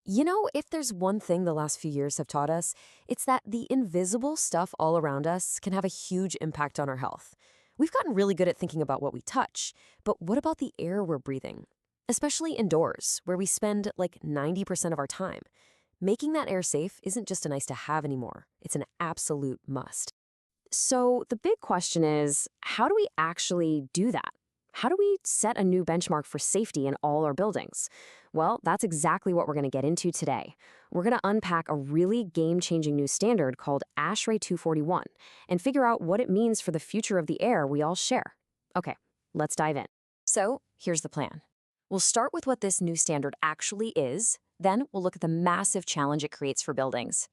If there's one thing the last few years have taught us, it's that the invisible stuff all around us can have a huge impact on our health. We've gotten really good at thinking about what we touch, but what about the air we're breathing? Especially indoors, where we spend like 90% of our time. Making that air safe isn't just a nice to have anymore, it's an absolute must. So the big question is, how do we actually do that? How do we set a new benchmark for safety in all our buildings? Well, that's exactly what we're going to get into today. We're going to unpack a really game-changing new standard called ASHRAE 241 and figure out what it means for the future of the air we all share. Okay, let's dive in. So here's the plan. We'll start with what this new standard actually is, then we'll look at the massive challenge it creates for buildings.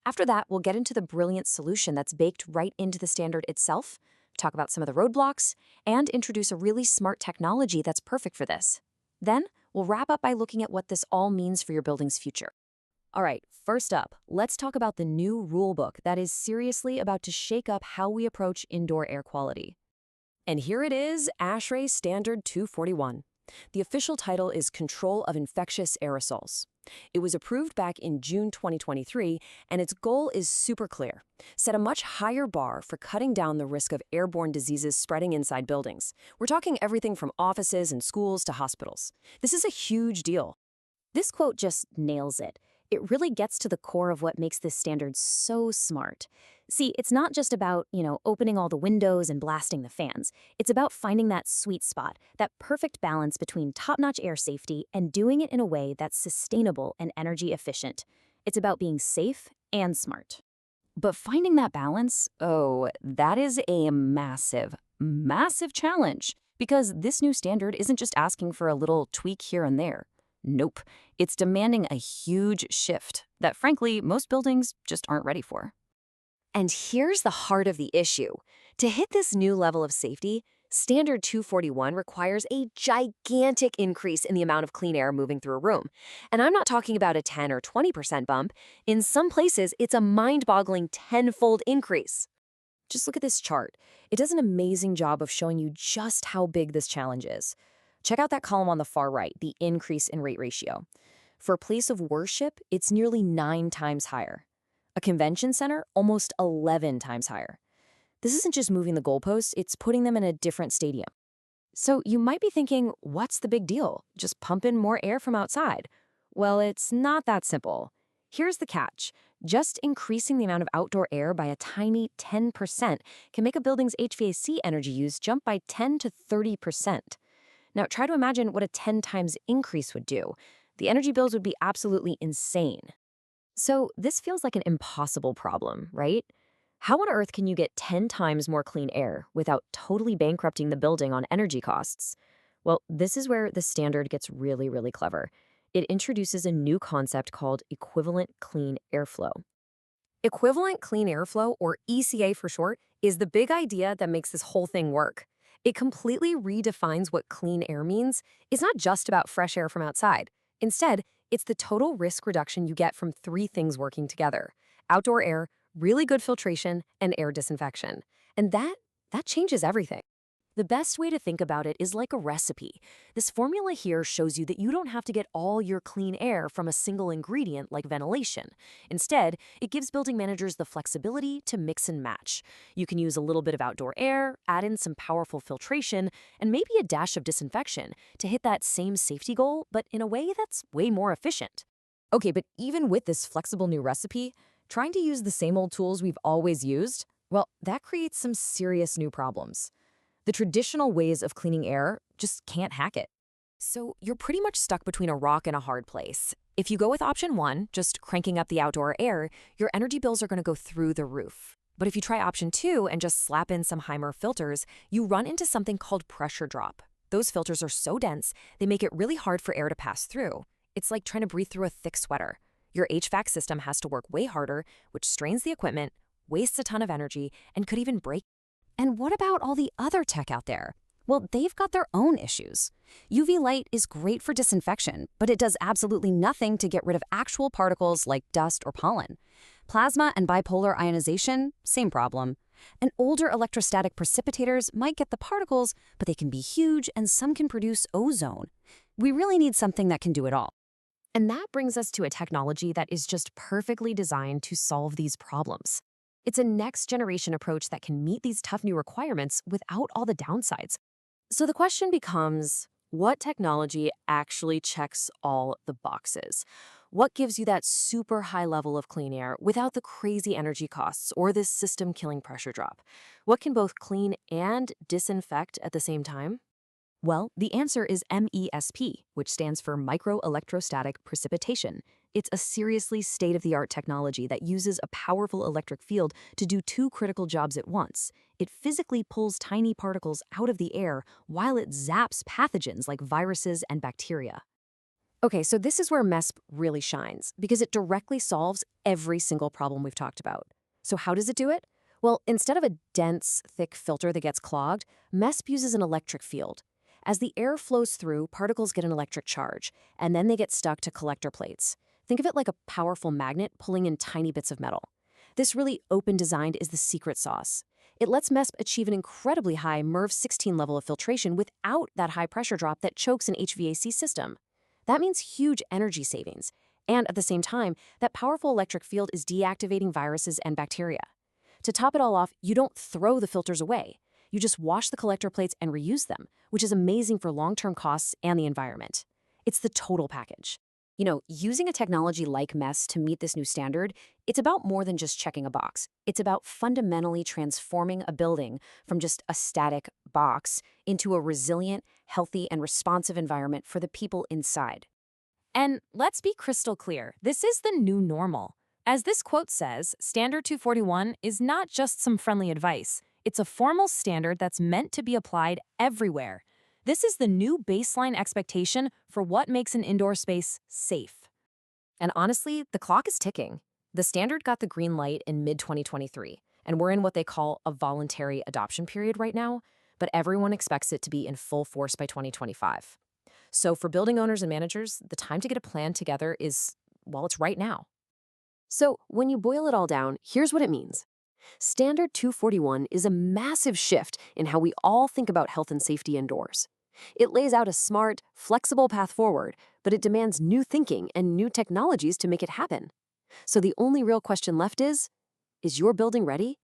After that, we'll get into the brilliant solution that's baked right into the standard itself, talk about some of the roadblocks, and introduce a really smart technology that's perfect for this. Then, we'll wrap up by looking at what this all means for your building's future. All right, first up, let's talk about the new rulebook that is seriously about to shake up how we approach indoor air quality. And here it is, ASHRAE Standard 241. The official title is Control of Infectious Aerosols. It was approved back in June 2023, and its goal is super clear. Set a much higher bar for cutting down the risk of airborne diseases spreading inside buildings. We're talking everything from offices and schools to hospitals. This is a huge deal. This quote just nails it. It really gets to the core of what makes this standard so smart. See, it's not just about, opening all the windows and blasting the fans. It's about finding that sweet spot, that perfect balance between top-notch air safety and doing it in a way that's sustainable and energy efficient. It's about being safe and smart. But finding that balance, that is a massive, massive challenge. Because this new standard isn't just asking for a little tweak here and there. Nope, it's demanding a huge shift that, frankly, most buildings just aren't ready for. And here's the heart of the issue. To hit this new level of safety, Standard 241 requires a gigantic increase in the amount of clean air moving through a room. And I'm not talking about a 10 or 20% bump. In some places, it's a mind-boggling 10-fold increase. Just look at this chart. It does an amazing job of showing you just how big this challenge is. Check out that column on the far right, the increase in rate ratio. For a place of worship, it's nearly 9 times higher. A convention center, almost 11 times higher. This isn't just moving the goalposts, it's putting them in a different stadium. So you might be thinking, what's the big deal? Just pump in more air from outside. Well, it's not that simple. Here's the catch. Just increasing the amount of outdoor air by a tiny 10% can make a building's HVAC energy use jump by 10 to 30%. Now, try to imagine what a 10 times increase would do. The energy bills would be absolutely insane. So this feels like an impossible problem, right? How on earth can you get 10 times more clean air without totally bankrupting the building on energy costs? Well, this is where the standard gets really, really clever. It introduces a new concept called equivalent clean airflow. Equivalent clean airflow, or ECA for short, is the big idea that makes this whole thing work. It completely redefines what clean air means. It's not just about fresh air from outside. Instead, it's the total risk reduction you get from 3 things working together: outdoor air, really good filtration, and air disinfection. And that changes everything. The best way to think about it is like a recipe. This formula here shows you that you don't have to get all your clean air from a single ingredient like ventilation. Instead, it gives building managers the flexibility to mix and match. You can use a little bit of outdoor air, add in some powerful filtration, and maybe a dash of disinfection to hit that same safety goal, but in a way that's way more efficient. Okay, but even with this flexible new recipe, trying to use the same old tools we've always used, well, that creates some serious new problems. The traditional ways of cleaning air just can't hack it. So you're pretty much stuck between a rock and a hard place. If you go with option 1, just cranking up the outdoor air, your energy bills are going to go through the roof. But if you try option 2 and just slap in some Heimer filters, you run into something called pressure drop. Those filters are so dense, they make it really hard for air to pass through. It's like trying to breathe through a thick sweater. Your HVAC system has to work way harder, which strains the equipment, wastes a ton of energy, and could even break. And what about all the other tech out there? Well, they've got their own issues. UV light is great for disinfection, but it does absolutely nothing to get rid of actual particles like dust or pollen. Plasma and bipolar ionization, same problem. And older electrostatic precipitators might get the particles, but they can be huge and some can produce ozone. We really need something that can do it all. And that brings us to a technology that is just perfectly designed to solve these problems. It's a next generation approach that can meet these tough new requirements without all the downsides. So the question becomes, what technology actually checks all the boxes? What gives you that super high level of clean air without the crazy energy costs or this system killing pressure drop? What can both clean and disinfect at the same time? Well, the answer is MESP, which stands for microelectrostatic precipitation. It's a seriously state-of-the-art technology that uses a powerful electric field to do two critical jobs at once. It physically pulls tiny particles out of the air while it zaps pathogens like viruses and bacteria. Okay, so this is where MESP really shines, because it directly solves every single problem we've talked about. So how does it do it? Well, instead of a dense, thick filter that gets clogged, MESP uses an electric field. As the air flows through, particles get an electric charge, and then they get stuck to collector plates. Think of it like a powerful magnet pulling in tiny bits of metal. This really open design is the secret sauce. It lets MESP achieve an incredibly high MERV 16 level of filtration without that high pressure drop that chokes an HVAC system. That means huge energy savings. And at the same time, that powerful electric field is deactivating viruses and bacteria. To top it all off, you don't throw the filters away. You just wash the collector plates and reuse them, which is amazing for long-term costs and the environment. It's the total package. Using a technology like MES to meet this new standard, it's about more than just checking a box. It's about fundamentally transforming a building from just a static box into a resilient, healthy, and responsive environment for the people inside. And let's be crystal clear, this is the new normal. As this quote says, Standard 241 is not just some friendly advice. It's a formal standard that's meant to be applied everywhere. This is the new baseline expectation for what makes an indoor space safe. And honestly, the clock is ticking. The standard got the green light in mid-2023, and we're in what they call a voluntary adoption period right now, but everyone expects it to be in full force by 2025. So for building owners and managers, the time to get a plan together is, well, it's right now. So when you boil it all down, here's what it means. Standard 241 is a massive shift in how we all think about health and safety indoors. It lays out a smart, flexible path forward, but it demands new thinking and new technologies to make it happen. So the only real question left is your building ready?